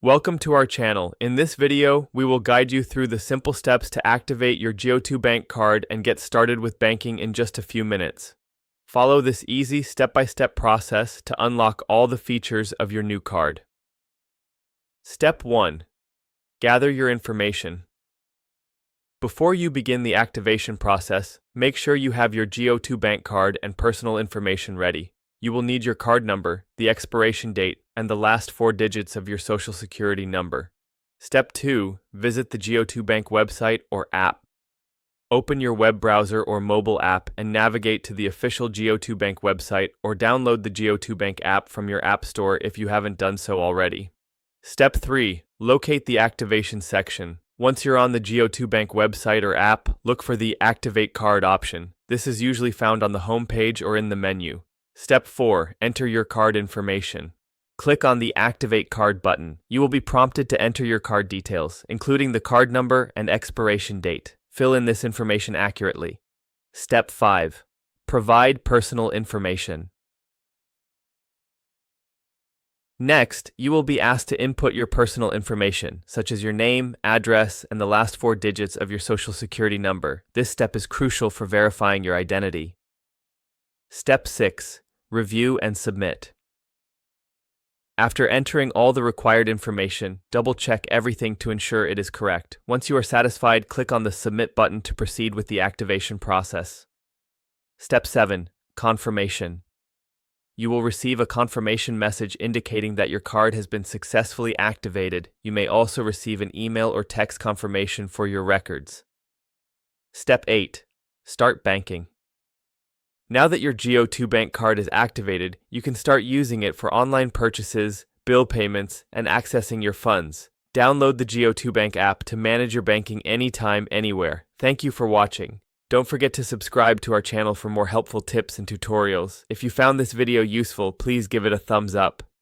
Welcome to our channel. In this video, we will guide you through the simple steps to activate your GO2bank card and get started with banking in just a few minutes. Follow this easy step-by-step process to unlock all the features of your new card. Step 1. Gather your information. Before you begin the activation process, make sure you have your GO2bank card and personal information ready. You will need your card number, the expiration date, and the last 4 digits of your social security number. Step 2. Visit the GO2bank website or app. Open your web browser or mobile app and navigate to the official GO2bank website or download the GO2bank app from your app store if you haven't done so already. Step 3. Locate the activation section. Once you're on the GO2bank website or app, look for the Activate Card option. This is usually found on the home page or in the menu. Step 4. Enter your card information. Click on the Activate Card button. You will be prompted to enter your card details, including the card number and expiration date. Fill in this information accurately. Step 5. Provide personal information. Next, you will be asked to input your personal information, such as your name, address, and the last 4 digits of your social security number. This step is crucial for verifying your identity. Step 6. Review and submit. After entering all the required information, double-check everything to ensure it is correct. Once you are satisfied, click on the Submit button to proceed with the activation process. Step 7. Confirmation. You will receive a confirmation message indicating that your card has been successfully activated. You may also receive an email or text confirmation for your records. Step 8. Start banking. Now that your GO2bank card is activated, you can start using it for online purchases, bill payments, and accessing your funds. Download the GO2bank app to manage your banking anytime, anywhere. Thank you for watching. Don't forget to subscribe to our channel for more helpful tips and tutorials. If you found this video useful, please give it a thumbs up.